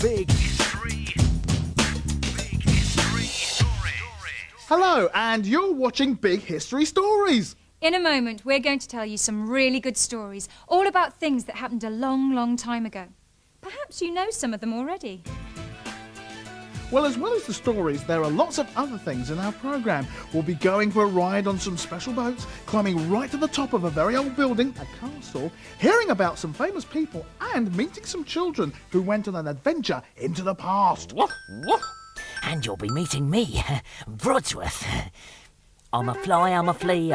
Big History. Big History Stories. Hello, and you're watching Big History Stories. In a moment, we're going to tell you some really good stories, all about things that happened a long, long time ago. Perhaps you know some of them already. Well as the stories, there are lots of other things in our programme. We'll be going for a ride on some special boats, climbing right to the top of a very old building, a castle, hearing about some famous people, and meeting some children who went on an adventure into the past. Woof, woof. And you'll be meeting me, Brodsworth. I'm a fly, I'm a flea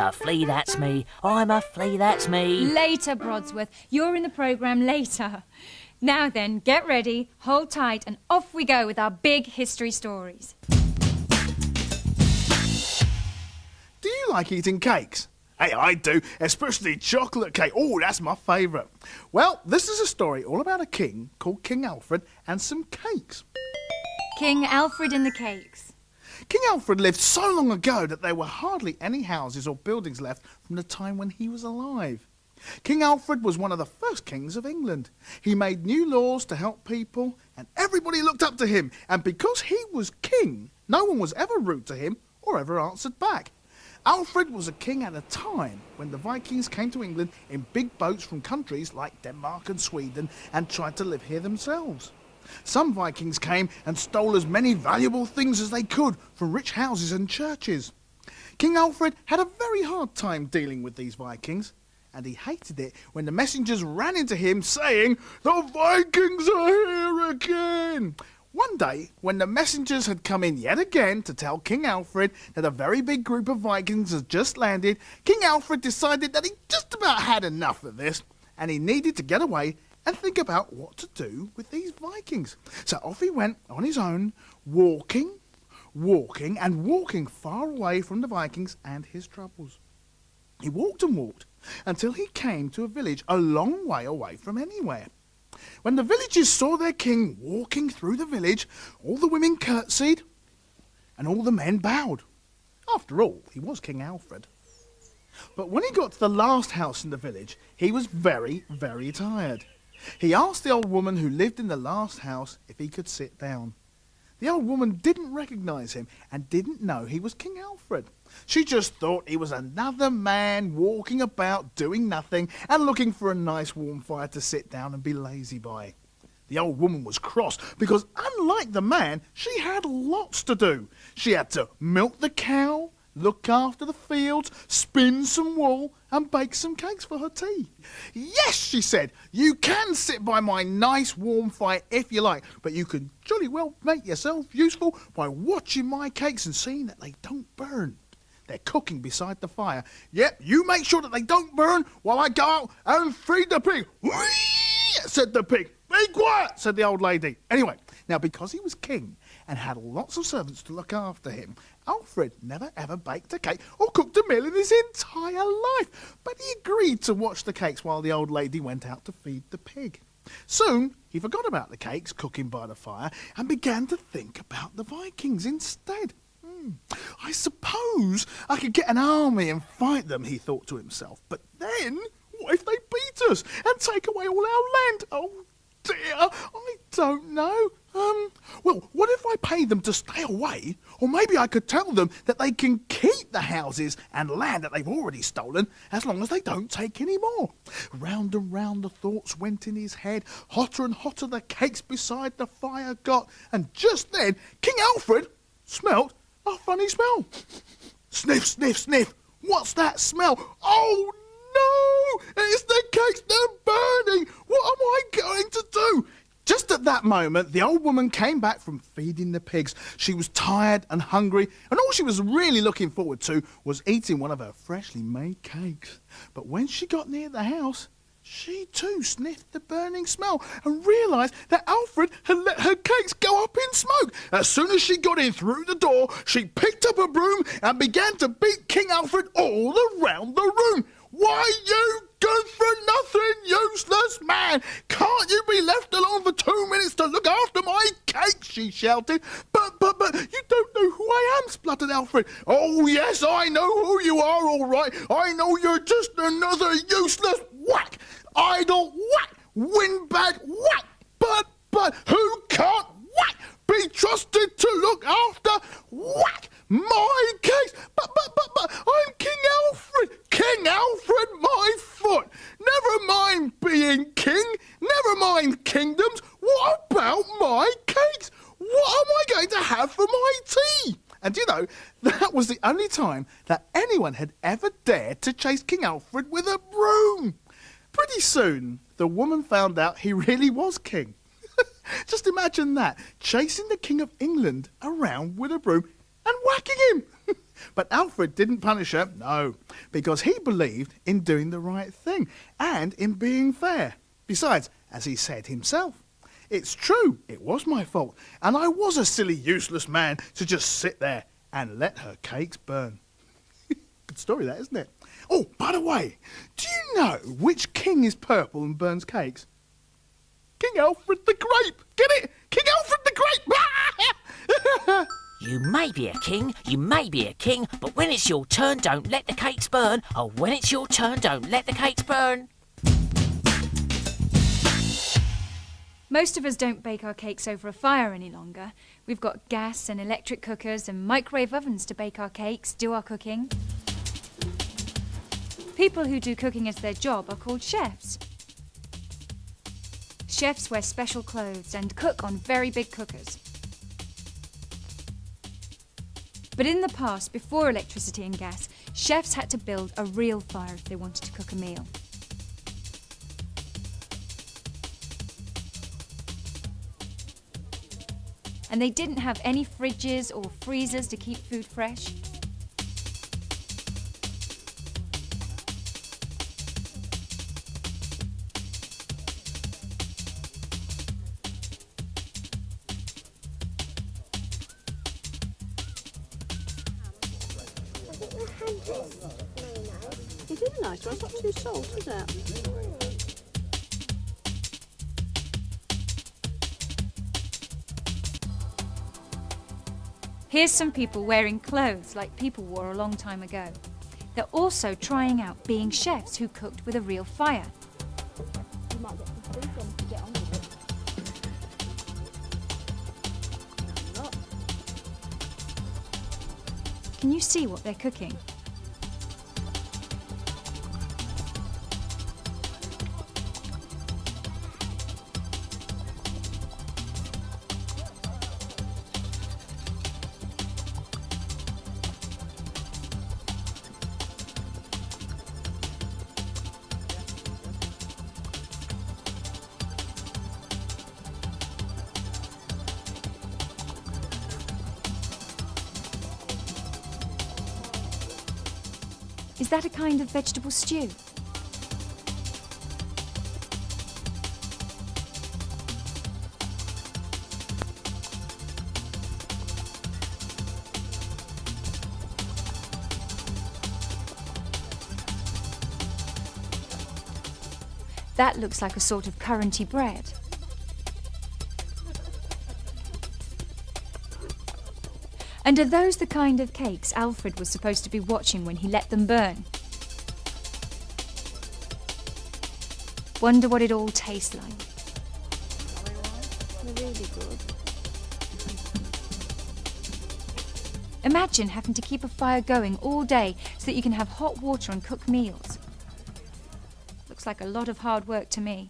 that's me. I'm a flea, that's me. Later, Brodsworth. You're in the programme later. Now then, get ready, hold tight, and off we go with our big history stories. Do you like eating cakes? Hey, I do, especially chocolate cake. Oh, that's my favourite. Well, this is a story all about a king called King Alfred and some cakes. King Alfred and the Cakes. King Alfred lived so long ago that there were hardly any houses or buildings left from the time when he was alive. King Alfred was one of the first kings of England. He made new laws to help people, and everybody looked up to him. And because he was king, no one was ever rude to him or ever answered back. Alfred was a king at a time when the Vikings came to England in big boats from countries like Denmark and Sweden and tried to live here themselves. Some Vikings came and stole as many valuable things as they could from rich houses and churches. King Alfred had a very hard time dealing with these Vikings, and he hated it when the messengers ran into him saying, "The Vikings are here again!" One day, when the messengers had come in yet again to tell King Alfred that a very big group of Vikings had just landed, King Alfred decided that he just about had enough of this, and he needed to get away and think about what to do with these Vikings. So off he went on his own, walking far away from the Vikings and his troubles. He walked and walked until he came to a village a long way away from anywhere. When the villagers saw their king walking through the village, all the women curtsied and all the men bowed. After all, he was King Alfred. But when he got to the last house in the village, he was very, very tired. He asked the old woman who lived in the last house if he could sit down. The old woman didn't recognize him and didn't know he was King Alfred. She just thought he was another man walking about doing nothing and looking for a nice warm fire to sit down and be lazy by. The old woman was cross because, unlike the man, she had lots to do. She had to milk the cow, look after the fields, spin some wool and bake some cakes for her tea. "Yes," she said, "you can sit by my nice warm fire if you like, but you can jolly well make yourself useful by watching my cakes and seeing that they don't burn. They're cooking beside the fire. Yep, you make sure that they don't burn while I go out and feed the pig." "Whee!" said the pig. "Be quiet," said the old lady. Anyway, now because he was king and had lots of servants to look after him, Alfred never ever baked a cake or cooked a meal in his entire life. But he agreed to watch the cakes while the old lady went out to feed the pig. Soon he forgot about the cakes cooking by the fire and began to think about the Vikings instead. "I suppose I could get an army and fight them," he thought to himself. "But then, what if they beat us and take away all our land? Oh dear, I don't know. Well, what if I paid them to stay away? Or maybe I could tell them that they can keep the houses and land that they've already stolen as long as they don't take any more." Round and round the thoughts went in his head. Hotter and hotter the cakes beside the fire got. And just then, King Alfred smelt a funny smell. Sniff, sniff, sniff. What's that smell? Oh no! It's the cakes, they're burning! What am I going to do? Just at that moment, the old woman came back from feeding the pigs. She was tired and hungry, and all she was really looking forward to was eating one of her freshly made cakes. But when she got near the house, she too sniffed the burning smell and realised that Alfred had let her cakes go up in smoke. As soon as she got in through the door, she picked up a broom and began to beat King Alfred all around the room. "Why, you good-for-nothing, useless man! Can't you be left alone for 2 minutes to look after my cake?" she shouted. But, you don't know who I am," spluttered Alfred. "Oh, yes, I know who you are, all right. I know you're just another useless whack, idle whack, windbag whack. But who can't trusted to look after, whack, my cakes. But, I'm King Alfred. King Alfred, my foot. Never mind being king. Never mind kingdoms. What about my cakes? What am I going to have for my tea? And you know, that was the only time that anyone had ever dared to chase King Alfred with a broom. Pretty soon, the woman found out he really was king. Just imagine that, chasing the King of England around with a broom and whacking him. But Alfred didn't punish her, no, because he believed in doing the right thing and in being fair. Besides, as he said himself, it's true, it was my fault, and I was a silly, useless man to just sit there and let her cakes burn. Good story, that, isn't it? Oh, by the way, do you know which king is purple and burns cakes? King Alfred the Grape! Get it? King Alfred the Grape! You may be a king, but when it's your turn, don't let the cakes burn. Oh, when it's your turn, don't let the cakes burn. Most of us don't bake our cakes over a fire any longer. We've got gas and electric cookers and microwave ovens to bake our cakes, do our cooking. People who do cooking as their job are called chefs. Chefs wear special clothes and cook on very big cookers. But in the past, before electricity and gas, chefs had to build a real fire if they wanted to cook a meal. And they didn't have any fridges or freezers to keep food fresh. It is a nice one, it's not too salt, is it? Here's some people wearing clothes like people wore a long time ago. They're also trying out being chefs who cooked with a real fire. You might get some food on to get on with it. Can you see what they're cooking? Is that a kind of vegetable stew? That looks like a sort of curranty bread. And are those the kind of cakes Alfred was supposed to be watching when he let them burn? Wonder what it all tastes like. They're really good. Imagine having to keep a fire going all day so that you can have hot water and cook meals. Looks like a lot of hard work to me.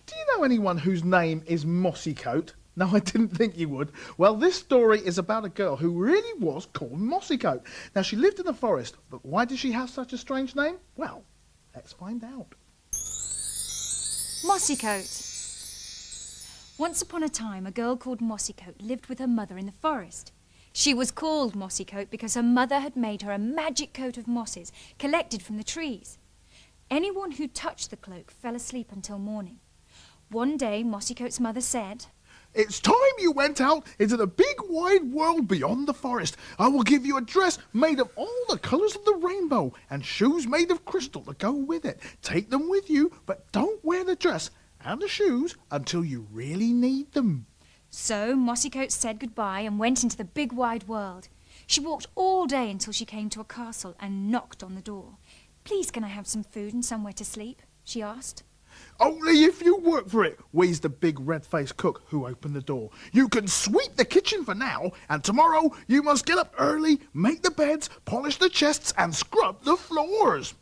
Do you know anyone whose name is Mossycoat? No, I didn't think you would. Well, this story is about a girl who really was called Mossycoat. Now, she lived in the forest, but why did she have such a strange name? Well, let's find out. Mossycoat. Once upon a time, a girl called Mossycoat lived with her mother in the forest. She was called Mossycoat because her mother had made her a magic coat of mosses collected from the trees. Anyone who touched the cloak fell asleep until morning. One day, Mossycoat's mother said, It's time you went out into the big wide world beyond the forest. I will give you a dress made of all the colours of the rainbow and shoes made of crystal to go with it. Take them with you, but don't wear the dress and the shoes until you really need them. So Mossycoat said goodbye and went into the big wide world. She walked all day until she came to a castle and knocked on the door. Please, can I have some food and somewhere to sleep? She asked. Only if you work for it, wheezed the big red-faced cook who opened the door. You can sweep the kitchen for now, and tomorrow you must get up early, make the beds, polish the chests, and scrub the floors.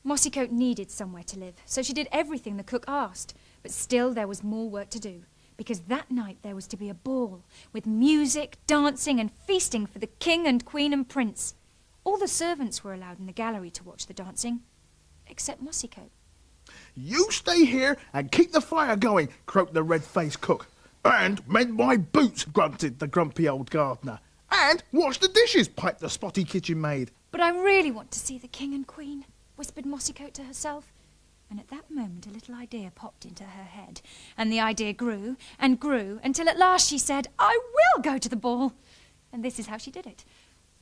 Mossycoat needed somewhere to live, so she did everything the cook asked. But still there was more work to do, because that night there was to be a ball, with music, dancing, and feasting for the king and queen and prince. All the servants were allowed in the gallery to watch the dancing, except Mossycoat. You stay here and keep the fire going, croaked the red-faced cook. And mend my boots, grunted the grumpy old gardener. And wash the dishes, piped the spotty kitchen maid. But I really want to see the king and queen, whispered Mossycoat to herself. And at that moment a little idea popped into her head. And the idea grew and grew until at last she said, I will go to the ball. And this is how she did it.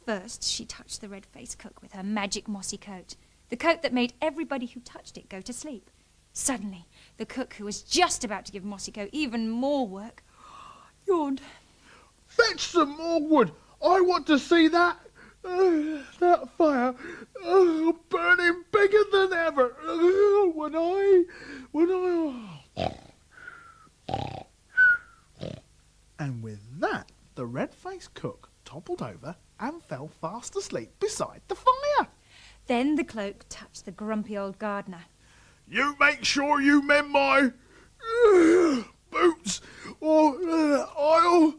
First, she touched the red-faced cook with her magic mossy coat, the coat that made everybody who touched it go to sleep. Suddenly, the cook, who was just about to give Mossycoat even more work, yawned. Fetch some more wood. I want to see that fire burning bigger than ever. And with that, the red-faced cook toppled over and fell fast asleep beside the fire. Then the cloak touched the grumpy old gardener. You make sure you mend my boots, or I'll...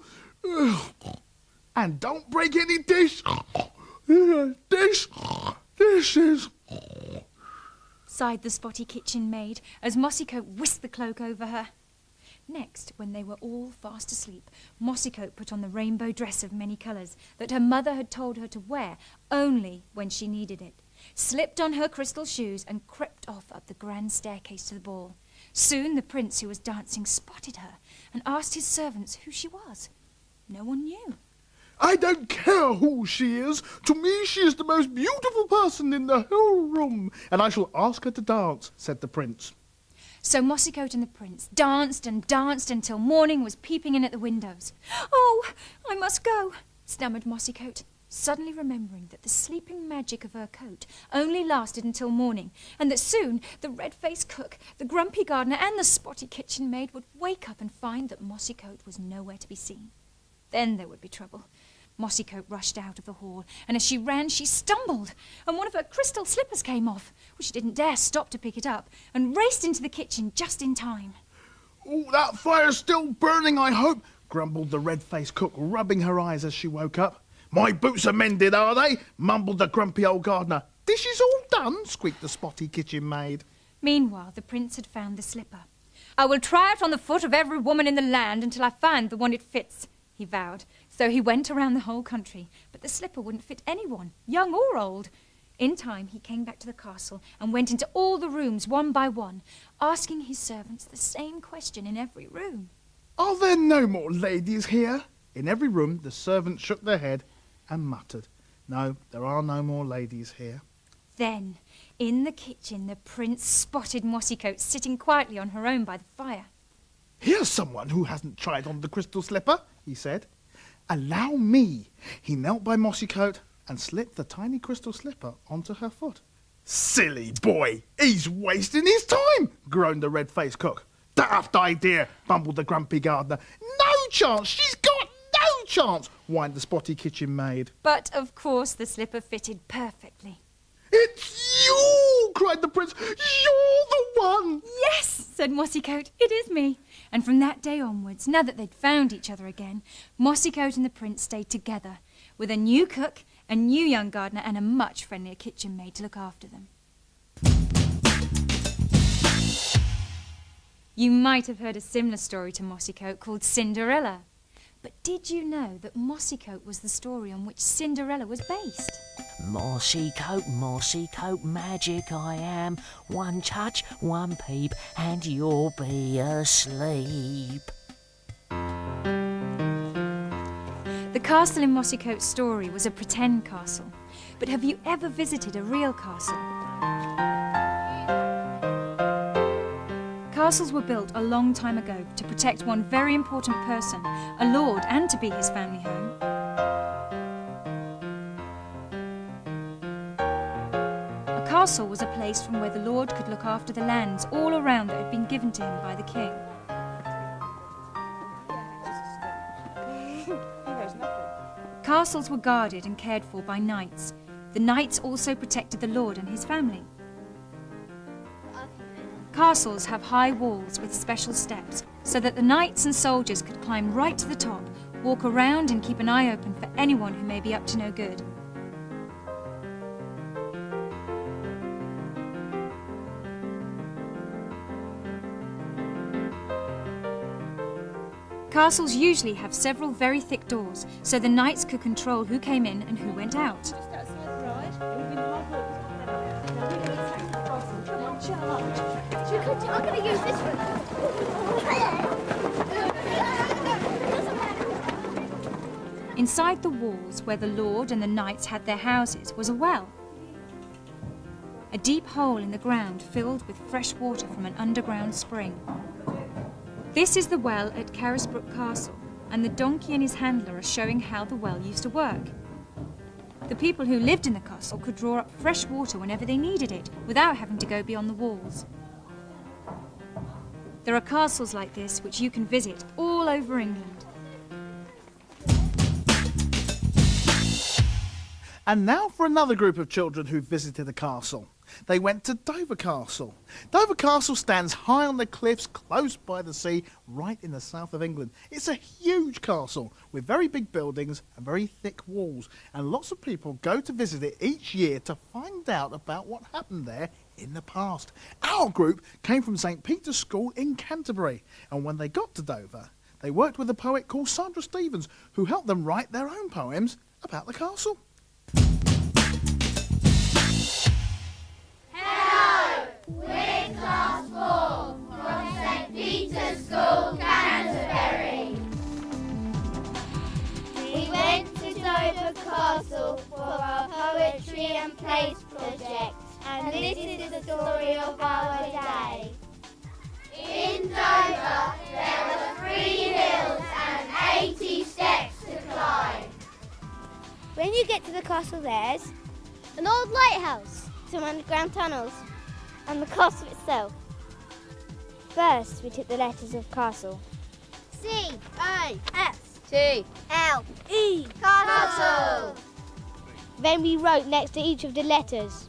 and don't break any dishes. Sighed the spotty kitchen maid as Mossycoat whisked the cloak over her. Next, when they were all fast asleep, Mossycoat put on the rainbow dress of many colours that her mother had told her to wear only when she needed it, slipped on her crystal shoes and crept off up the grand staircase to the ball. Soon the prince who was dancing spotted her and asked his servants who she was. No one knew. I don't care who she is. To me she is the most beautiful person in the whole room, and I shall ask her to dance, said the prince. So Mossycoat and the prince danced and danced until morning was peeping in at the windows. Oh, I must go, stammered Mossycoat, suddenly remembering that the sleeping magic of her coat only lasted until morning, and that soon the red-faced cook, the grumpy gardener, and the spotty kitchen maid would wake up and find that Mossycoat was nowhere to be seen. Then there would be trouble. Mossycoat rushed out of the hall, and as she ran, she stumbled, and one of her crystal slippers came off, which she didn't dare stop to pick it up, and raced into the kitchen just in time. Oh, that fire's still burning, I hope, grumbled the red-faced cook, rubbing her eyes as she woke up. My boots are mended, are they? Mumbled the grumpy old gardener. Dishes all done, squeaked the spotty kitchen maid. Meanwhile, the prince had found the slipper. I will try it on the foot of every woman in the land until I find the one it fits, he vowed. So he went around the whole country, but the slipper wouldn't fit anyone, young or old. In time, he came back to the castle and went into all the rooms one by one, asking his servants the same question in every room. Are there no more ladies here? In every room, the servants shook their head and muttered, No, there are no more ladies here. Then, in the kitchen, the prince spotted Mossycoat sitting quietly on her own by the fire. Here's someone who hasn't tried on the crystal slipper, he said. Allow me. He knelt by Mossycoat and slipped the tiny crystal slipper onto her foot. Silly boy, he's wasting his time, groaned the red-faced cook. Daft idea, bumbled the grumpy gardener. No chance, she's got no chance, whined the spotty kitchen maid. But, of course, the slipper fitted perfectly. It's you, cried the prince. You're the one. Yes, said Mossycoat, it is me. And from that day onwards, now that they'd found each other again, Mossycoat and the prince stayed together, with a new cook, a new young gardener, and a much friendlier kitchen maid to look after them. You might have heard a similar story to Mossycoat called Cinderella. But did you know that Mossycoat was the story on which Cinderella was based? Mossycoat, Mossycoat, magic I am. One touch, one peep, and you'll be asleep. The castle in Mossycoat's story was a pretend castle. But have you ever visited a real castle? Castles were built a long time ago to protect one very important person, a lord, and to be his family home. A castle was a place from where the Lord could look after the lands all around that had been given to him by the king. Castles were guarded and cared for by knights. The knights also protected the Lord and his family. Castles have high walls with special steps so that the knights and soldiers could climb right to the top, walk around and keep an eye open for anyone who may be up to no good. Castles usually have several very thick doors, so the knights could control who came in and who went out. I'm going to use this one. Inside the walls, where the Lord and the knights had their houses, was a well. A deep hole in the ground filled with fresh water from an underground spring. This is the well at Carisbrooke Castle, and the donkey and his handler are showing how the well used to work. The people who lived in the castle could draw up fresh water whenever they needed it, without having to go beyond the walls. There are castles like this which you can visit all over England. And now for another group of children who visited a castle. They went to Dover Castle. Dover Castle stands high on the cliffs close by the sea, right in the south of England. It's a huge castle with very big buildings and very thick walls, and lots of people go to visit it each year to find out about what happened there in the past. Our group came from St. Peter's School in Canterbury, and when they got to Dover, they worked with a poet called Sandra Stevens, who helped them write their own poems about the castle. We're class 4 from St. Peter's School, Canterbury. We went to Dover Castle for our poetry and plays project, and this is the story of our day. In Dover, there were 3 hills and 80 steps to climb. When you get to the castle, there's an old lighthouse, some underground tunnels, and the castle itself. First, we took the letters of castle. C-A-S-T-L-E. Castle. Then we wrote next to each of the letters.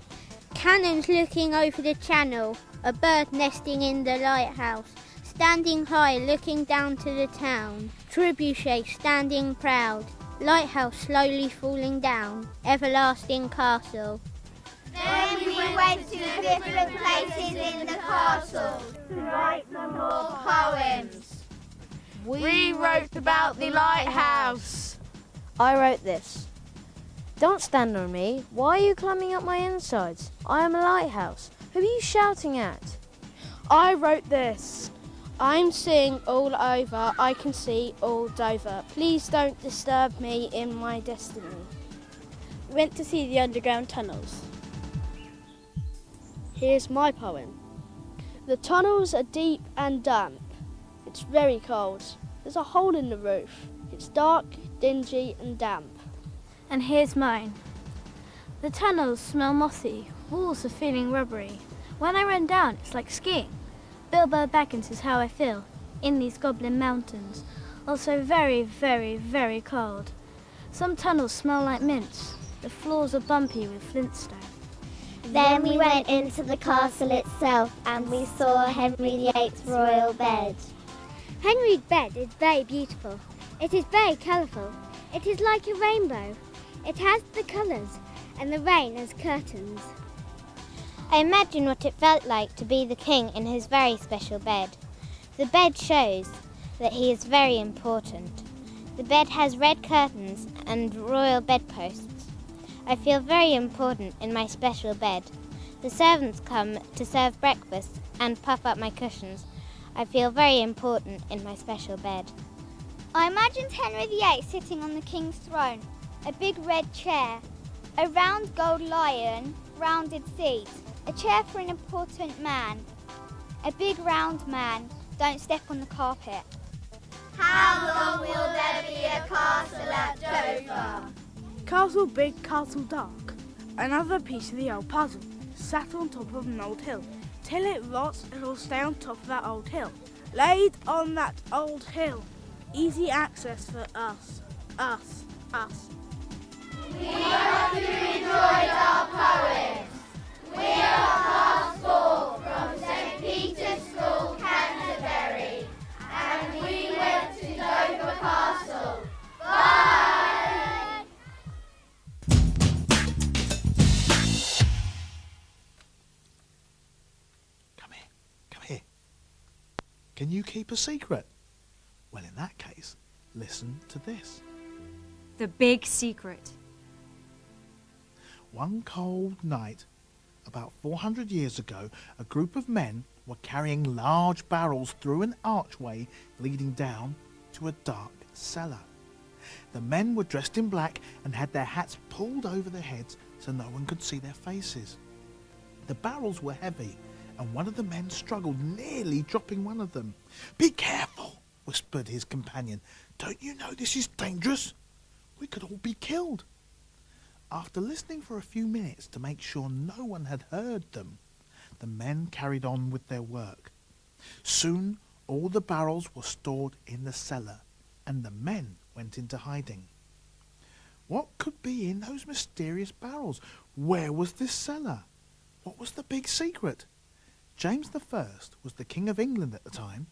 Cannons looking over the channel, a bird nesting in the lighthouse, standing high looking down to the town, trebuchet standing proud, lighthouse slowly falling down, everlasting castle. Then we went to different places in the castle to write some more poems. We wrote about the lighthouse. I wrote this. Don't stand on me. Why are you climbing up my insides? I am a lighthouse. Who are you shouting at? I wrote this. I'm seeing all over. I can see all Dover. Please don't disturb me in my destiny. Went to see the underground tunnels. Here's my poem. The tunnels are deep and damp. It's very cold. There's a hole in the roof. It's dark, dingy and damp. And here's mine. The tunnels smell mossy, walls are feeling rubbery. When I run down, it's like skiing. Bilbo Baggins is how I feel, in these goblin mountains. Also very, very, very cold. Some tunnels smell like mints. The floors are bumpy with flintstone. Then we went into the castle itself and we saw Henry VIII's royal bed. Henry's bed is very beautiful. It is very colourful. It is like a rainbow. It has the colours and the rain as curtains. I imagine what it felt like to be the king in his very special bed. The bed shows that he is very important. The bed has red curtains and royal bedposts. I feel very important in my special bed. The servants come to serve breakfast and puff up my cushions. I feel very important in my special bed. I imagined Henry VIII sitting on the king's throne, a big red chair, a round gold lion, rounded seat, a chair for an important man, a big round man, don't step on the carpet. How long will there be a castle at Dover? Castle big, castle dark. Another piece of the old puzzle. sat on top of an old hill. Till it rots, it'll stay on top of that old hill. Laid on that old hill. Easy access for us. Us. Us. Come here. Can you keep a secret? Well, in that case, listen to this. The big secret. One cold night, about 400 years ago, a group of men were carrying large barrels through an archway leading down to a dark cellar. The men were dressed in black and had their hats pulled over their heads so no one could see their faces. The barrels were heavy, and one of the men struggled, nearly dropping one of them. "Be careful," whispered his companion. "Don't you know this is dangerous? We could all be killed." After listening for a few minutes to make sure no one had heard them, the men carried on with their work. Soon all the barrels were stored in the cellar, and the men went into hiding. What could be in those mysterious barrels? Where was this cellar? What was the big secret? James I was the King of England at the time,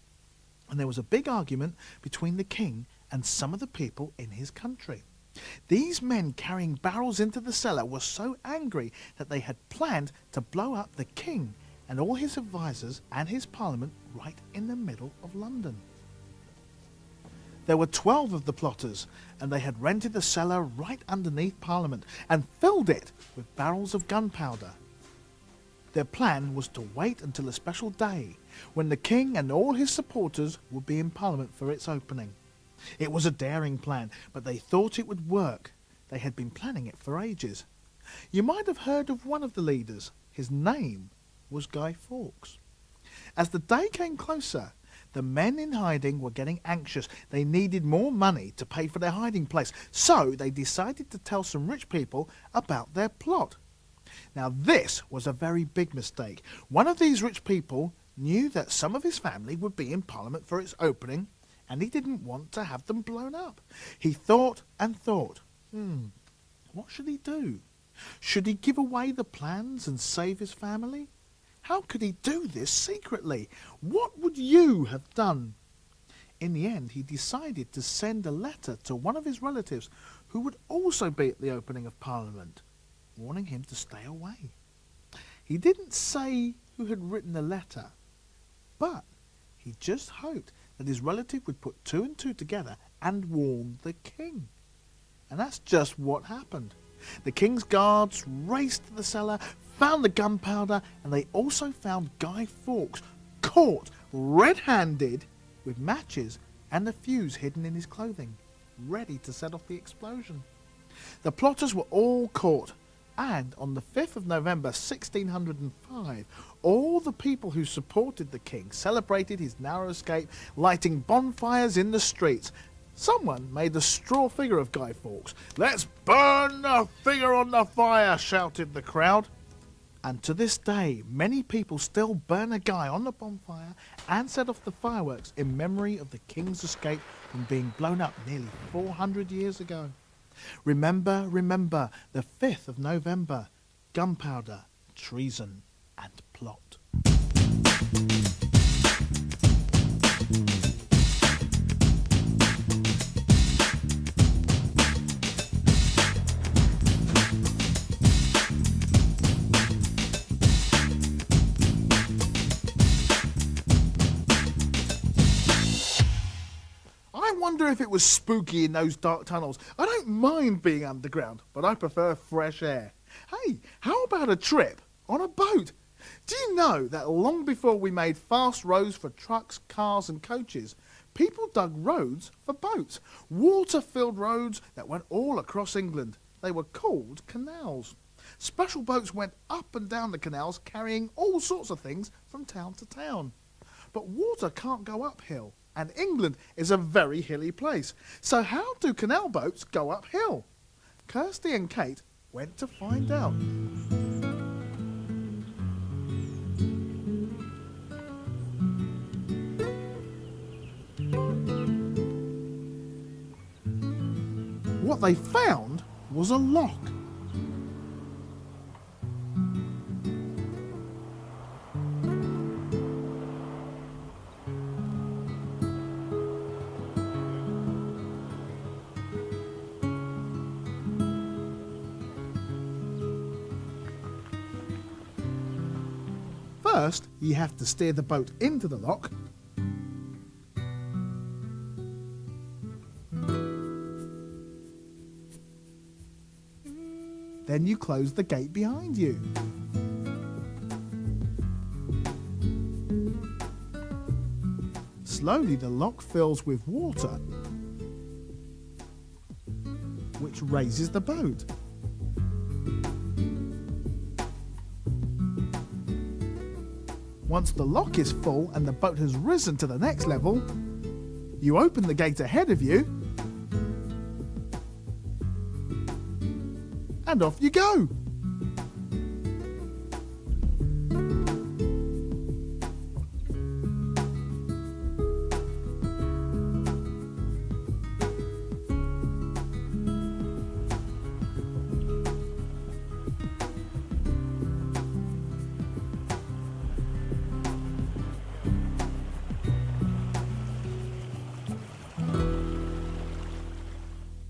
and there was a big argument between the king and some of the people in his country. These men carrying barrels into the cellar were so angry that they had planned to blow up the king and all his advisors and his parliament right in the middle of London. There were 12 of the plotters, and they had rented the cellar right underneath Parliament and filled it with barrels of gunpowder. Their plan was to wait until a special day when the king and all his supporters would be in Parliament for its opening. It was a daring plan, but they thought it would work. They had been planning it for ages. You might have heard of one of the leaders. His name was Guy Fawkes. As the day came closer, the men in hiding were getting anxious. They needed more money to pay for their hiding place, so they decided to tell some rich people about their plot. Now this was a very big mistake. One of these rich people knew that some of his family would be in Parliament for its opening, and he didn't want to have them blown up. He thought and thought, what should he do? Should he give away the plans and save his family? How could he do this secretly? What would you have done? In the end, he decided to send a letter to one of his relatives who would also be at the opening of Parliament, warning him to stay away. He didn't say who had written the letter, but he just hoped that his relative would put two and two together and warn the king. And that's just what happened. The king's guards raced to the cellar, found the gunpowder, and they also found Guy Fawkes caught red-handed with matches and a fuse hidden in his clothing, ready to set off the explosion. The plotters were all caught, and on the 5th of November 1605, all the people who supported the king celebrated his narrow escape, lighting bonfires in the streets. Someone made a straw figure of Guy Fawkes. "Let's burn the figure on the fire," shouted the crowd. And to this day, many people still burn a guy on the bonfire and set off the fireworks in memory of the king's escape from being blown up nearly 400 years ago. Remember, remember, the 5th of November, gunpowder, treason, and plot. I wonder if it was spooky in those dark tunnels. I don't mind being underground, but I prefer fresh air. Hey, how about a trip on a boat? Do you know that long before we made fast roads for trucks, cars and coaches, people dug roads for boats, water-filled roads that went all across England. They were called canals. Special boats went up and down the canals carrying all sorts of things from town to town. But water can't go uphill, and England is a very hilly place. So how do canal boats go uphill? Kirsty and Kate went to find out. what they found was a lock. First, you have to steer the boat into the lock. Then you close the gate behind you. Slowly the lock fills with water, which raises the boat. Once the lock is full and the boat has risen to the next level, you open the gate ahead of you and off you go.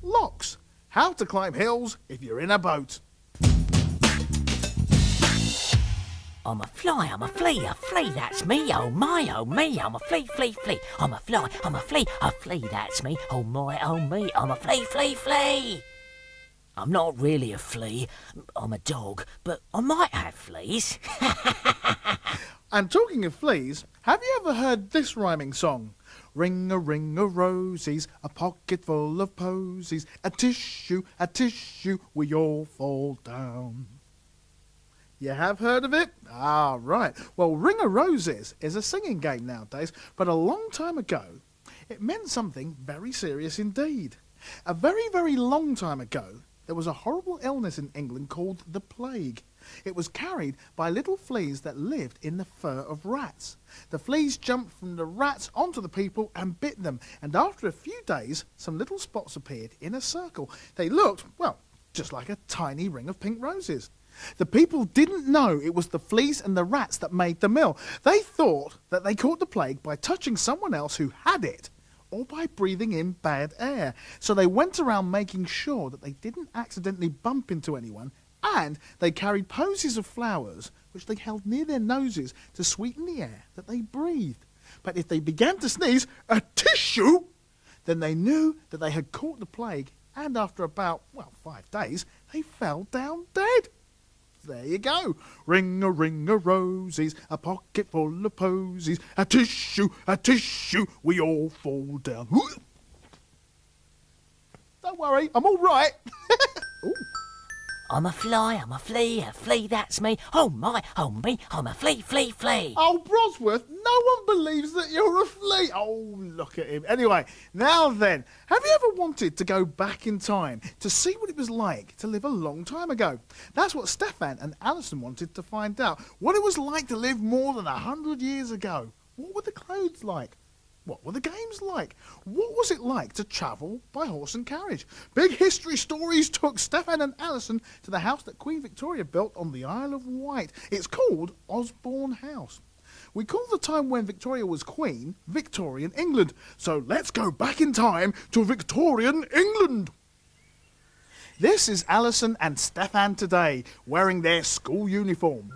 Locks. How to climb hills if you're in a boat. I'm a fly, I'm a flea, that's me, oh my, oh me, I'm a flea, flea. I'm a fly, I'm a flea, that's me, oh my, oh me, I'm a flea. I'm not really a flea, I'm a dog, but I might have fleas. And talking of fleas, have you ever heard this rhyming song? Ring a rosies, a pocket full of posies, a tissue, we all fall down. You have heard of it? Ah, right. Well, Ring a Roses is a singing game nowadays, but a long time ago, it meant something very serious indeed. A very, very long time ago, there was a horrible illness in England called the plague. It was carried by little fleas that lived in the fur of rats. The fleas jumped from the rats onto the people and bit them, and after a few days, some little spots appeared in a circle. They looked, well, just like a tiny ring of pink roses. The people didn't know it was the fleas and the rats that made them ill. They thought that they caught the plague by touching someone else who had it, or by breathing in bad air. So they went around making sure that they didn't accidentally bump into anyone, and they carried posies of flowers which they held near their noses to sweeten the air that they breathed. But if they began to sneeze, a tissue, then they knew that they had caught the plague, and after about, 5 days, they fell down dead. There you go. Ring a rosies, a pocket full of posies, a tissue, we all fall down. Don't worry, I'm all right. Ooh. I'm a fly, I'm a flea, that's me, oh my, oh me, I'm a flea. Oh, Brodsworth, no one believes that you're a flea. Oh, look at him. Anyway, now then, have you ever wanted to go back in time to see what it was like to live a long time ago? That's what Stefan and Alison wanted to find out. What it was like to live more than 100 years ago. What were the clothes like? What were the games like? What was it like to travel by horse and carriage? Big History Stories took Stefan and Alison to the house that Queen Victoria built on the Isle of Wight. It's called Osborne House. We call the time when Victoria was Queen Victorian England. So let's go back in time to Victorian England. This is Alison and Stefan today, wearing their school uniform.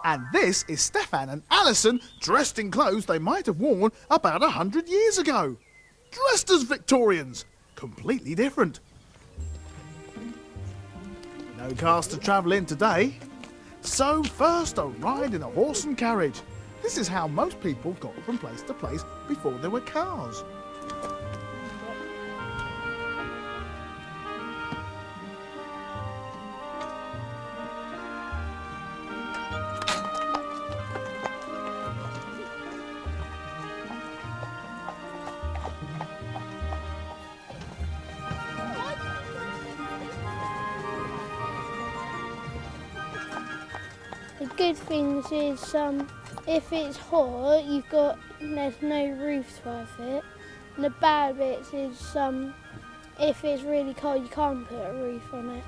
And this is Stefan and Alison dressed in clothes they might have worn about 100 years ago. Dressed as Victorians. Completely different. No cars to travel in today. So first a ride in a horse and carriage. This is how most people got from place to place before there were cars. The good things is if it's hot, there's no roof to have it. And the bad bits is If it's really cold, you can't put a roof on it.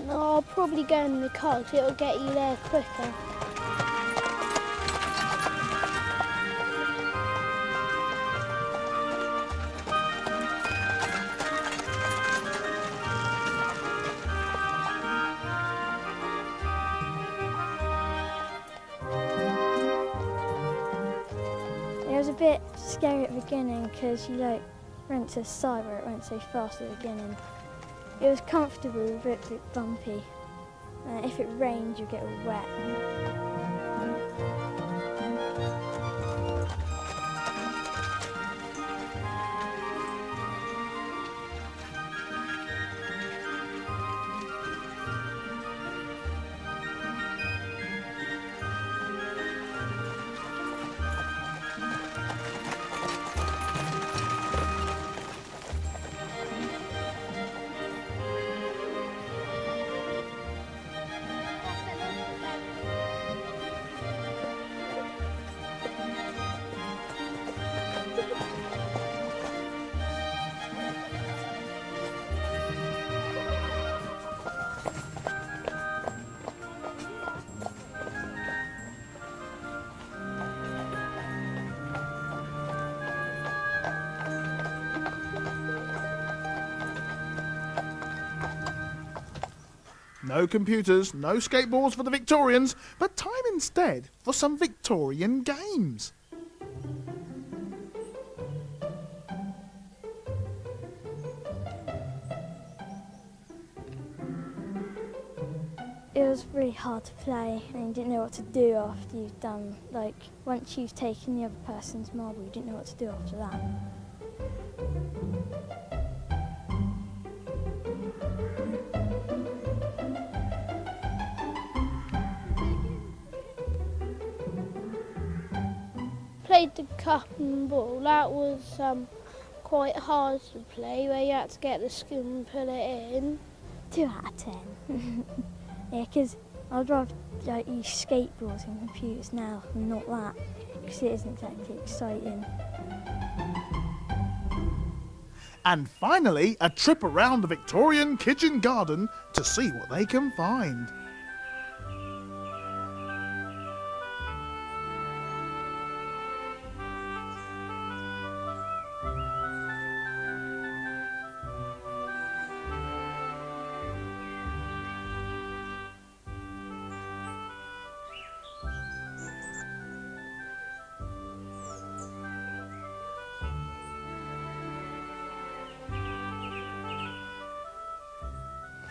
No, I'll probably go in the car because it'll get you there quicker. It was a bit scary at the beginning because you went to the side where it went so fast at the beginning. It was comfortable, but a bit bumpy. If it rained, you get all wet. No computers, no skateboards for the Victorians, but time instead for some Victorian games. It was really hard to play and you didn't know what to do after you've done, once you've taken the other person's marble, you didn't know what to do after that. Played the cup and ball. That was quite hard to play, where you had to get the skin and put it in. 2 out of 10. Yeah, because I'd rather use skateboards and computers now than not that, because it isn't exactly exciting. And finally, a trip around the Victorian kitchen garden to see what they can find.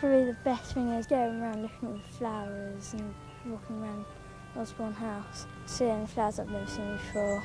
Probably the best thing is going around looking at the flowers and walking around Osborne House, seeing flowers I've never seen before.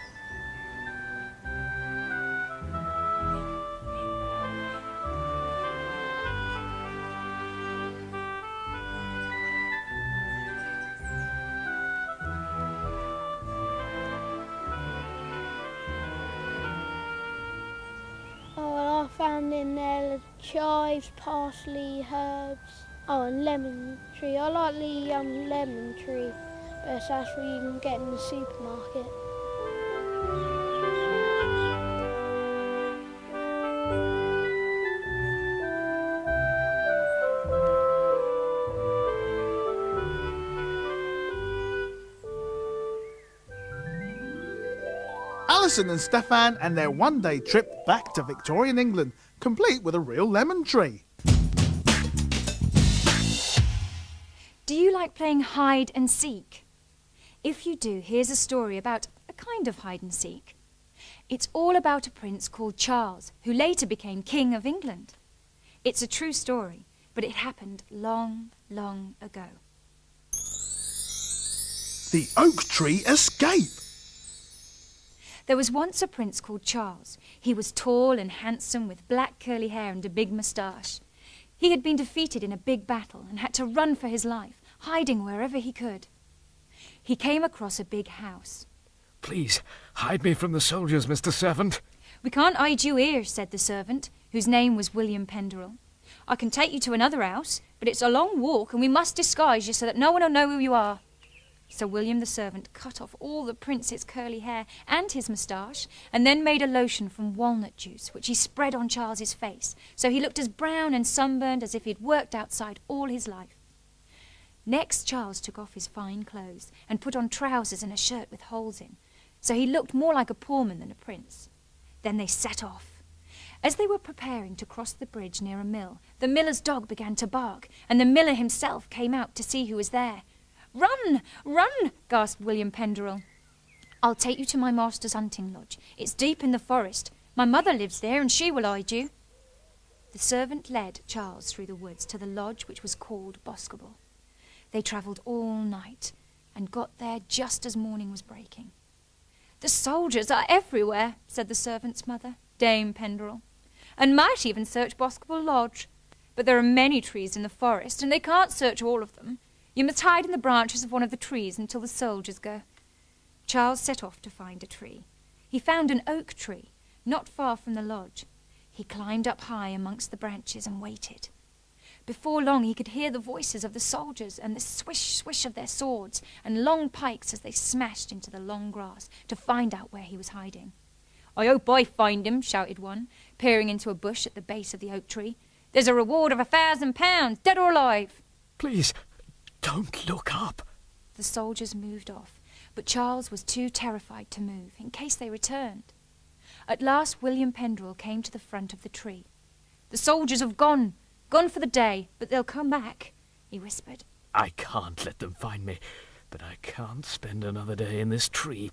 I found in there chives, parsley, herbs, and lemon tree. I like the lemon tree, but that's what you can get in the supermarket. Alison and Stefan and their one-day trip back to Victorian England, complete with a real lemon tree. Do you like playing hide and seek? If you do, here's a story about a kind of hide and seek. It's all about a prince called Charles, who later became King of England. It's a true story, but it happened long, long ago. The oak tree escape. There was once a prince called Charles. He was tall and handsome with black curly hair and a big moustache. He had been defeated in a big battle and had to run for his life, hiding wherever he could. He came across a big house. Please, hide me from the soldiers, Mr. Servant. We can't hide you here, said the servant, whose name was William Penderell. I can take you to another house, but it's a long walk and we must disguise you so that no one will know who you are. So William the servant cut off all the prince's curly hair and his moustache, and then made a lotion from walnut juice, which he spread on Charles's face, so he looked as brown and sunburned as if he'd worked outside all his life. Next, Charles took off his fine clothes and put on trousers and a shirt with holes in, so he looked more like a poorman than a prince. Then they set off. As they were preparing to cross the bridge near a mill, the miller's dog began to bark, and the miller himself came out to see who was there. "Run! Run!" gasped William Penderel. "I'll take you to my master's hunting lodge. It's deep in the forest. My mother lives there, and she will hide you." The servant led Charles through the woods to the lodge which was called Boscobel. They travelled all night, and got there just as morning was breaking. "The soldiers are everywhere," said the servant's mother, Dame Penderel, "and might even search Boscobel Lodge. But there are many trees in the forest, and they can't search all of them. You must hide in the branches of one of the trees until the soldiers go." Charles set off to find a tree. He found an oak tree, not far from the lodge. He climbed up high amongst the branches and waited. Before long he could hear the voices of the soldiers and the swish, swish of their swords and long pikes as they smashed into the long grass to find out where he was hiding. "I hope I find him," shouted one, peering into a bush at the base of the oak tree. "There's a reward of £1,000, dead or alive." Please, don't look up. The soldiers moved off, but Charles was too terrified to move in case they returned. At last William Penderel came to the front of the tree. "The soldiers have gone for the day, but they'll come back," he whispered. I can't let them find me, but I can't spend another day in this tree.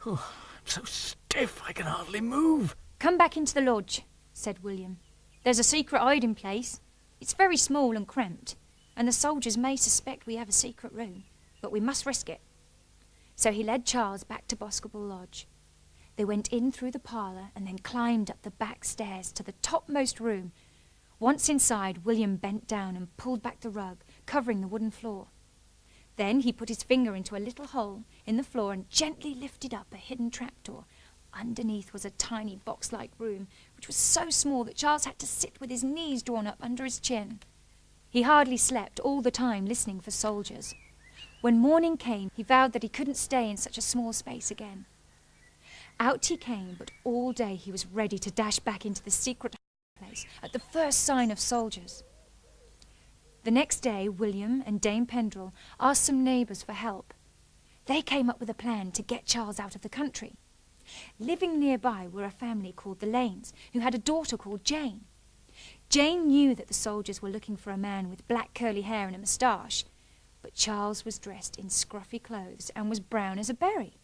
Oh, I'm so stiff I can hardly move. "Come back into the lodge," said William. "There's a secret hiding place. It's very small and cramped, and the soldiers may suspect we have a secret room, but we must risk it." So he led Charles back to Boscobel Lodge. They went in through the parlour and then climbed up the back stairs to the topmost room. Once inside, William bent down and pulled back the rug, covering the wooden floor. Then he put his finger into a little hole in the floor and gently lifted up a hidden trapdoor. Underneath was a tiny box-like room, which was so small that Charles had to sit with his knees drawn up under his chin. He hardly slept all the time listening for soldiers. When morning came, he vowed that he couldn't stay in such a small space again. Out he came, but all day he was ready to dash back into the secret place at the first sign of soldiers. The next day, William and Dame Penderel asked some neighbours for help. They came up with a plan to get Charles out of the country. Living nearby were a family called the Lanes, who had a daughter called Jane. Jane knew that the soldiers were looking for a man with black curly hair and a moustache, but Charles was dressed in scruffy clothes and was brown as a berry.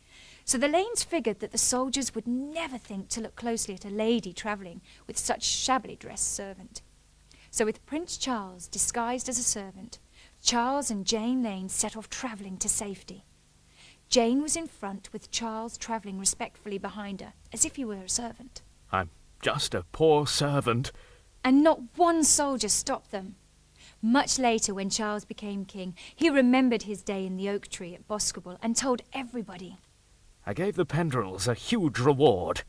So the Lanes figured that the soldiers would never think to look closely at a lady travelling with such shabbily dressed servant. So with Prince Charles disguised as a servant, Charles and Jane Lane set off travelling to safety. Jane was in front, with Charles travelling respectfully behind her, as if he were a servant. I'm just a poor servant. And not one soldier stopped them. Much later, when Charles became king, he remembered his day in the oak tree at Boscobel and told everybody. I gave the Penderels a huge reward.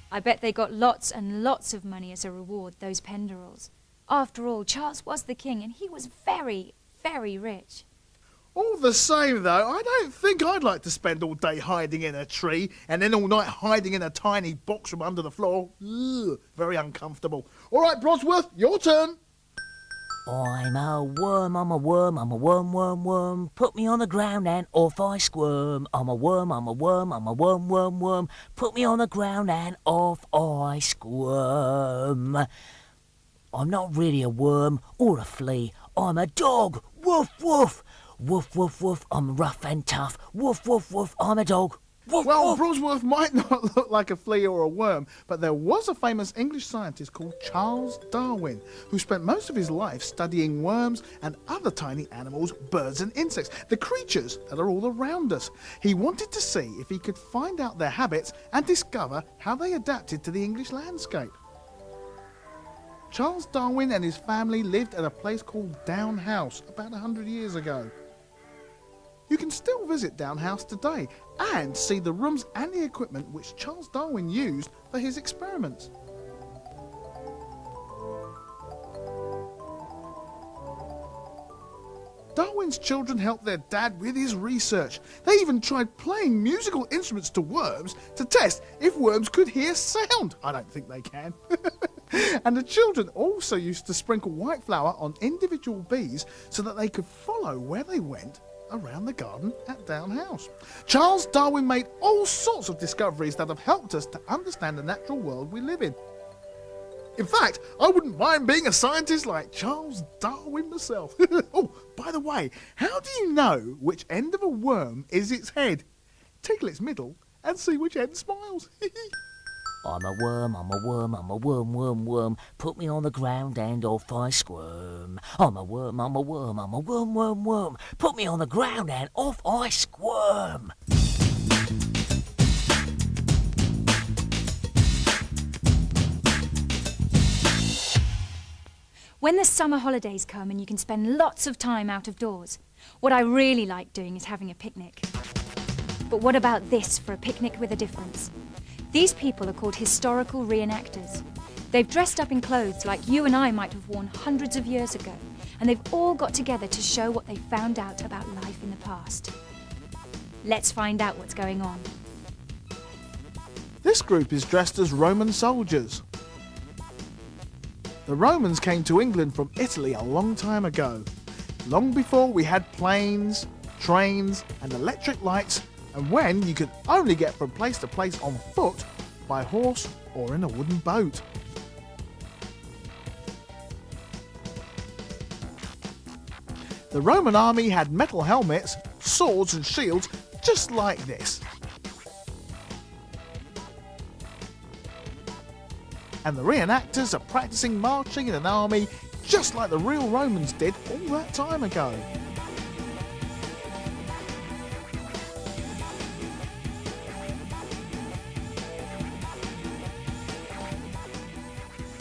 I bet they got lots and lots of money as a reward, those Penderels. After all, Charles was the king, and he was very, very rich. All the same, though, I don't think I'd like to spend all day hiding in a tree and then all night hiding in a tiny box from under the floor. Ugh, very uncomfortable. All right, Brodsworth, your turn. I'm a worm, I'm a worm, I'm a worm, worm, worm. Put me on the ground and off I squirm. I'm a worm, I'm a worm, I'm a worm, worm, worm. Put me on the ground and off I squirm. I'm not really a worm or a flea. I'm a dog. Woof, woof. Woof, woof, woof. I'm rough and tough. Woof, woof, woof. I'm a dog. Woof, Well, woof. Brodsworth might not look like a flea or a worm, but there was a famous English scientist called Charles Darwin, who spent most of his life studying worms and other tiny animals, birds and insects, the creatures that are all around us. He wanted to see if he could find out their habits and discover how they adapted to the English landscape. Charles Darwin and his family lived at a place called Down House about 100 years ago. You can still visit Down House today and see the rooms and the equipment which Charles Darwin used for his experiments. Darwin's children helped their dad with his research. They even tried playing musical instruments to worms to test if worms could hear sound. I don't think they can. And the children also used to sprinkle white flour on individual bees so that they could follow where they went around the garden at Down House. Charles Darwin made all sorts of discoveries that have helped us to understand the natural world we live in. In fact, I wouldn't mind being a scientist like Charles Darwin myself. Oh, by the way, how do you know which end of a worm is its head? Tickle its middle and see which end smiles. I'm a worm, I'm a worm, I'm a worm, worm, worm. Put me on the ground and off I squirm. I'm a worm, I'm a worm, I'm a worm, worm, worm. Put me on the ground and off I squirm. When the summer holidays come and you can spend lots of time out of doors, what I really like doing is having a picnic. But what about this for a picnic with a difference? These people are called historical reenactors. They've dressed up in clothes like you and I might have worn hundreds of years ago, and they've all got together to show what they found out about life in the past. Let's find out what's going on. This group is dressed as Roman soldiers. The Romans came to England from Italy a long time ago, long before we had planes, trains and electric lights, and when you could only get from place to place on foot, by horse or in a wooden boat. The Roman army had metal helmets, swords and shields just like this. And the reenactors are practicing marching in an army just like the real Romans did all that time ago.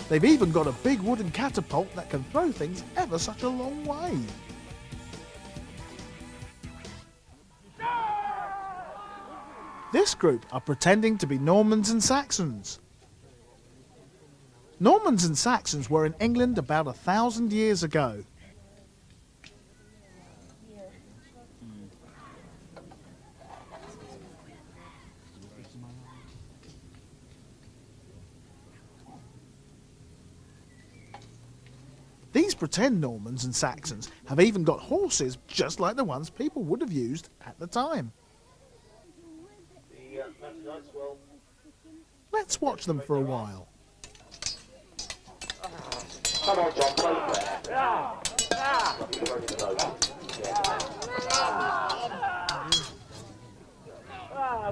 They've even got a big wooden catapult that can throw things ever such a long way. This group are pretending to be Normans and Saxons. Normans and Saxons were in England about 1,000 years ago. These pretend Normans and Saxons have even got horses just like the ones people would have used at the time. Let's watch them for a while. Come on, John, play fair.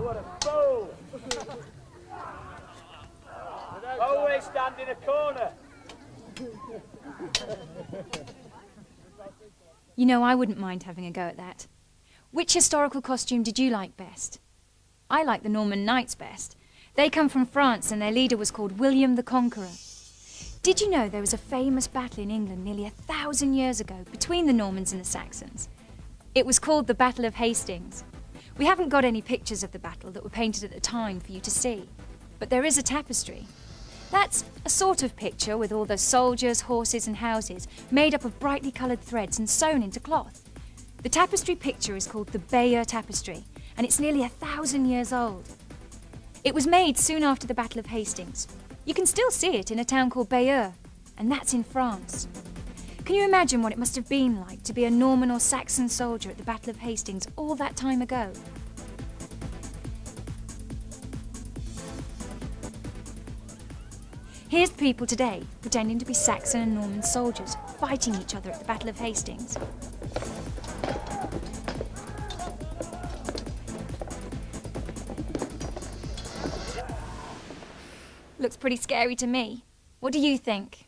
What a fool! Always stand in a corner. You know, I wouldn't mind having a go at that. Which historical costume did you like best? I like the Norman Knights best. They come from France and their leader was called William the Conqueror. Did you know there was a famous battle in England nearly 1,000 years ago between the Normans and the Saxons? It was called the Battle of Hastings. We haven't got any pictures of the battle that were painted at the time for you to see, but there is a tapestry. That's a sort of picture with all the soldiers, horses and houses made up of brightly coloured threads and sewn into cloth. The tapestry picture is called the Bayeux Tapestry, and it's nearly 1,000 years old. It was made soon after the Battle of Hastings. You can still see it in a town called Bayeux, and that's in France. Can you imagine what it must have been like to be a Norman or Saxon soldier at the Battle of Hastings all that time ago? Here's people today pretending to be Saxon and Norman soldiers fighting each other at the Battle of Hastings. Looks pretty scary to me. What do you think?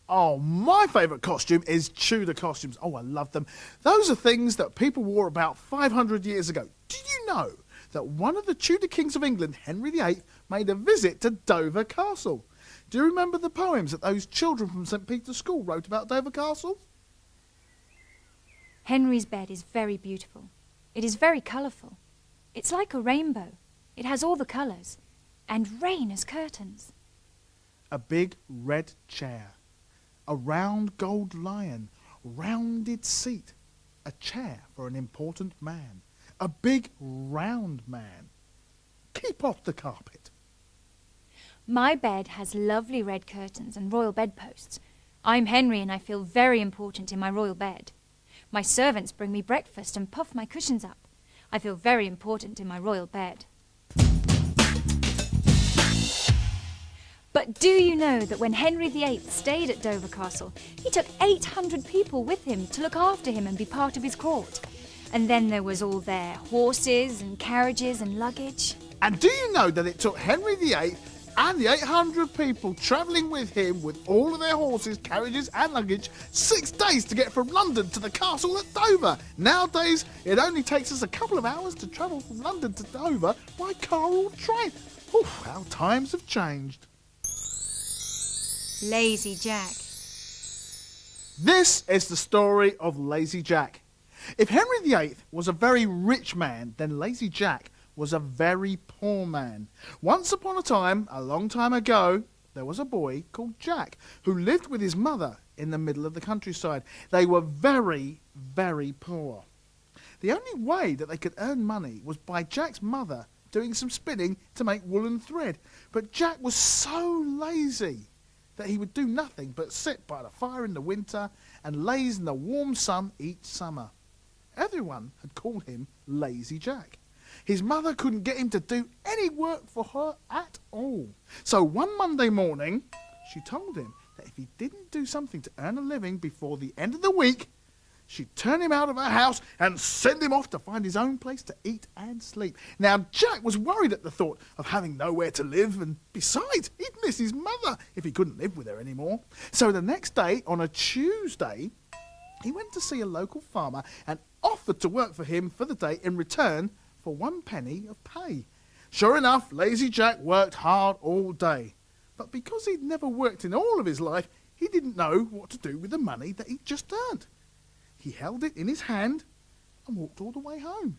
Oh, my favourite costume is Tudor costumes. Oh, I love them. Those are things that people wore about 500 years ago. Do you know that one of the Tudor kings of England, Henry VIII, made a visit to Dover Castle? Do you remember the poems that those children from St. Peter's School wrote about Dover Castle? Henry's bed is very beautiful. It is very colourful. It's like a rainbow. It has all the colours. And rain as curtains. A big red chair. A round gold lion. Rounded seat. A chair for an important man. A big round man. Keep off the carpet. My bed has lovely red curtains and royal bedposts. I'm Henry and I feel very important in my royal bed. My servants bring me breakfast and puff my cushions up. I feel very important in my royal bed. But do you know that when Henry VIII stayed at Dover Castle, he took 800 people with him to look after him and be part of his court? And then there was all their horses and carriages and luggage. And do you know that it took Henry VIII and the 800 people travelling with him with all of their horses, carriages and luggage 6 days to get from London to the castle at Dover? Nowadays, it only takes us a couple of hours to travel from London to Dover by car or train. Oof, how times have changed. Lazy Jack. This is the story of Lazy Jack. If Henry VIII was a very rich man, then Lazy Jack was a very poor man. Once upon a time, a long time ago, there was a boy called Jack who lived with his mother in the middle of the countryside. They were very, very poor. The only way that they could earn money was by Jack's mother doing some spinning to make woolen thread. But Jack was so lazy that he would do nothing but sit by the fire in the winter and laze in the warm sun each summer. Everyone had called him Lazy Jack. His mother couldn't get him to do any work for her at all. So one Monday morning, she told him that if he didn't do something to earn a living before the end of the week, she'd turn him out of her house and send him off to find his own place to eat and sleep. Now, Jack was worried at the thought of having nowhere to live, and besides, he'd miss his mother if he couldn't live with her anymore. So the next day, on a Tuesday, he went to see a local farmer and offered to work for him for the day in return for 1 penny of pay. Sure enough, Lazy Jack worked hard all day. But because he'd never worked in all of his life, he didn't know what to do with the money that he'd just earned. He held it in his hand and walked all the way home.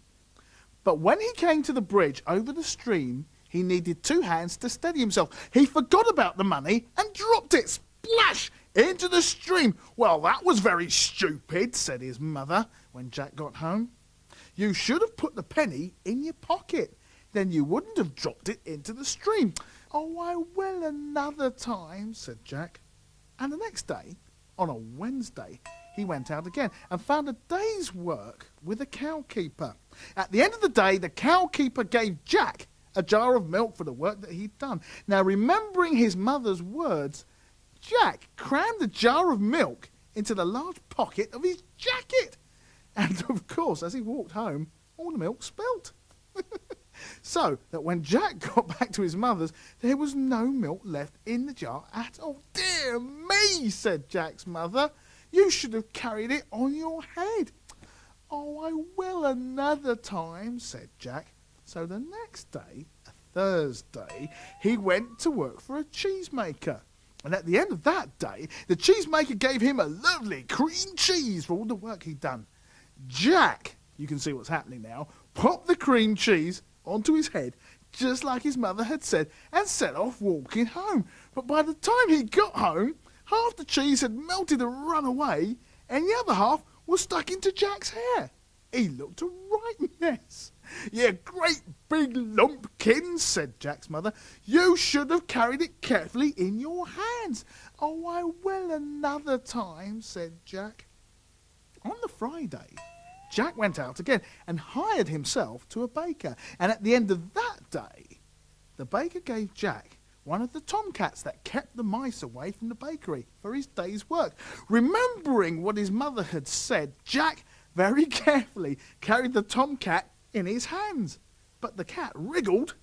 But when he came to the bridge over the stream, he needed 2 hands to steady himself. He forgot about the money and dropped it, splash, into the stream. Well, that was very stupid, said his mother when Jack got home. You should have put the penny in your pocket. Then you wouldn't have dropped it into the stream. Oh, I will another time, said Jack. And the next day, on a Wednesday, he went out again and found a day's work with a cowkeeper. At the end of the day, the cowkeeper gave Jack a jar of milk for the work that he'd done. Now, remembering his mother's words, Jack crammed the jar of milk into the large pocket of his jacket. And, of course, as he walked home, all the milk spilt. So that when Jack got back to his mother's, there was no milk left in the jar at all. Dear me, said Jack's mother. You should have carried it on your head. Oh, I will another time, said Jack. So the next day, a Thursday, he went to work for a cheesemaker. And at the end of that day, the cheesemaker gave him a lovely cream cheese for all the work he'd done. Jack, you can see what's happening now, popped the cream cheese onto his head, just like his mother had said, and set off walking home. But by the time he got home, half the cheese had melted and run away, and the other half was stuck into Jack's hair. He looked a right mess. "You great big lumpkin," said Jack's mother. "You should have carried it carefully in your hands." "Oh, I will another time," said Jack. On the Friday, Jack went out again and hired himself to a baker. And at the end of that day, the baker gave Jack one of the tomcats that kept the mice away from the bakery for his day's work. Remembering what his mother had said, Jack very carefully carried the tomcat in his hands. But the cat wriggled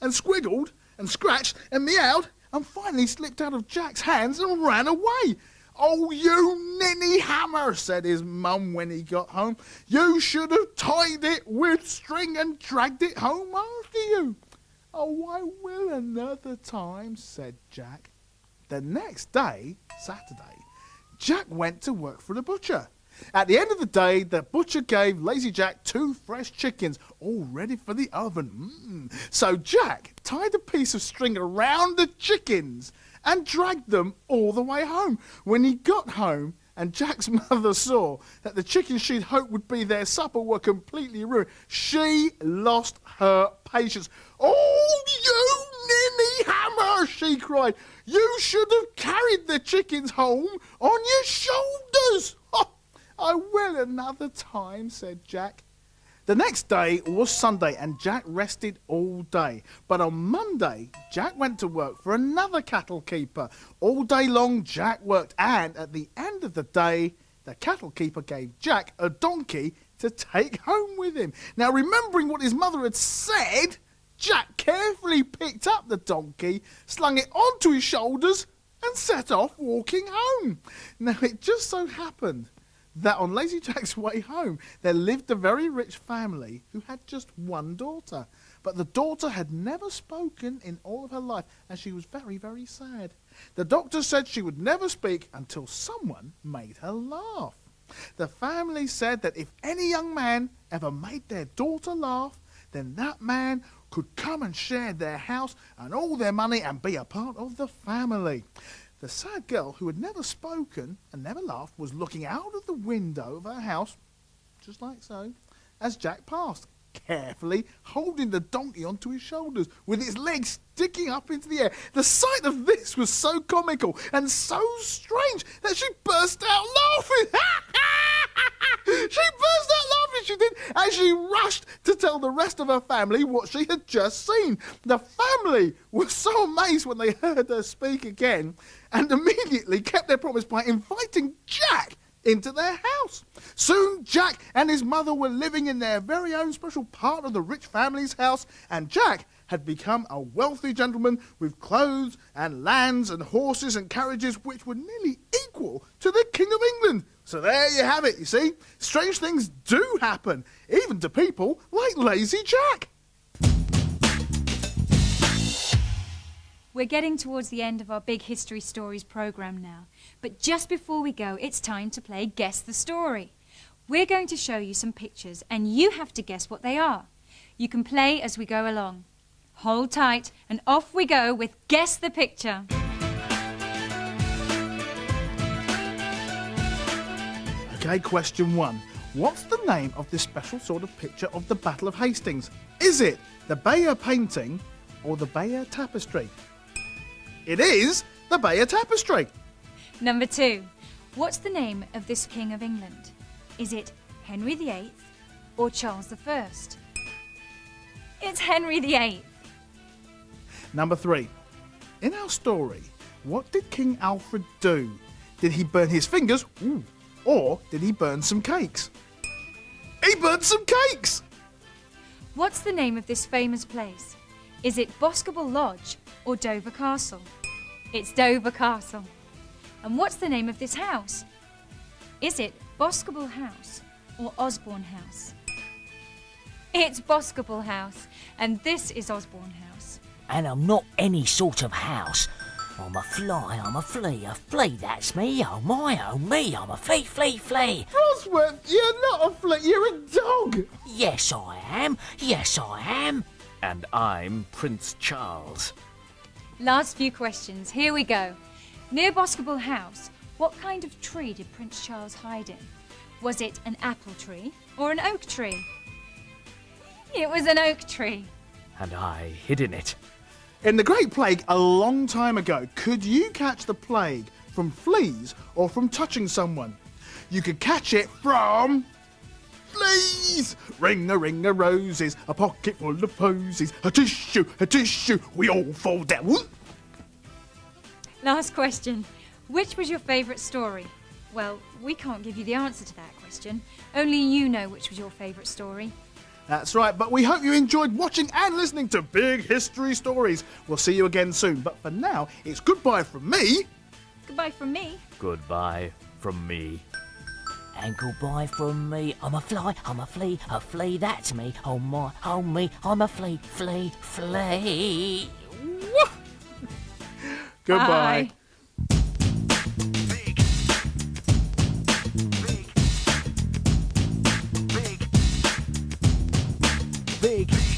and squiggled and scratched and meowed and finally slipped out of Jack's hands and ran away. "Oh, you ninny hammer," said his mum when he got home. "You should have tied it with string and dragged it home after you." "Oh, I will another time," said Jack. The next day, Saturday, Jack went to work for the butcher. At the end of the day, the butcher gave Lazy Jack 2 fresh chickens, all ready for the oven. So Jack tied a piece of string around the chickens and dragged them all the way home. When he got home and Jack's mother saw that the chickens she'd hoped would be their supper were completely ruined, she lost her patience. "Oh, you ninny hammer!" she cried. "You should have carried the chickens home on your shoulders." "Oh, I will another time," said Jack. The next day was Sunday and Jack rested all day. But on Monday, Jack went to work for another cattle keeper. All day long, Jack worked, and at the end of the day, the cattle keeper gave Jack a donkey to take home with him. Now, remembering what his mother had said, Jack carefully picked up the donkey, slung it onto his shoulders, and set off walking home. Now, it just so happened that on Lazy Jack's way home, there lived a very rich family who had just one daughter. But the daughter had never spoken in all of her life, and she was very, very sad. The doctor said she would never speak until someone made her laugh. The family said that if any young man ever made their daughter laugh, then that man could come and share their house and all their money and be a part of the family. The sad girl, who had never spoken and never laughed, was looking out of the window of her house, just like so, as Jack passed, carefully holding the donkey onto his shoulders, with its legs sticking up into the air. The sight of this was so comical and so strange that she burst out laughing. She burst out laughing, she did, as she rushed to tell the rest of her family what she had just seen. The family was so amazed when they heard her speak again, and immediately kept their promise by inviting Jack into their house. Soon Jack and his mother were living in their very own special part of the rich family's house, and Jack had become a wealthy gentleman with clothes and lands and horses and carriages which were nearly equal to the King of England. So there you have it, you see. Strange things do happen, even to people like Lazy Jack. We're getting towards the end of our Big History Stories programme now. But just before we go, it's time to play Guess the Story. We're going to show you some pictures and you have to guess what they are. You can play as we go along. Hold tight and off we go with Guess the Picture. Okay, question 1. What's the name of this special sort of picture of the Battle of Hastings? Is it the Bayeux painting or the Bayeux tapestry? It is the Bayeux tapestry. Number 2. What's the name of this King of England? Is it Henry VIII or Charles I? It's Henry VIII. Number 3. In our story, what did King Alfred do? Did he burn his fingers? Ooh. Or did he burn some cakes? He burned some cakes! What's the name of this famous place? Is it Boscobel Lodge or Dover Castle? It's Dover Castle. And what's the name of this house? Is it Boscobel House or Osborne House? It's Boscobel House, and this is Osborne House. And I'm not any sort of house. I'm a fly, I'm a flea, that's me, oh my, oh me, I'm a flea. Brodsworth, you're not a flea, you're a dog! Yes, I am. And I'm Prince Charles. Last few questions, here we go. Near Boscobel House, what kind of tree did Prince Charles hide in? Was it an apple tree or an oak tree? It was an oak tree. And I hid in it. In the Great Plague a long time ago, could you catch the plague from fleas or from touching someone? You could catch it from fleas! Ring a roses, a pocket full of posies, a tissue, we all fall down. Whoop. Last question. Which was your favourite story? Well, we can't give you the answer to that question. Only you know which was your favourite story. That's right, but we hope you enjoyed watching and listening to Big History Stories. We'll see you again soon, but for now, it's goodbye from me. Goodbye from me. Goodbye from me. And goodbye from me. I'm a fly, I'm a flea, that's me. Oh my, oh me, I'm a flea. Goodbye. Bye. big.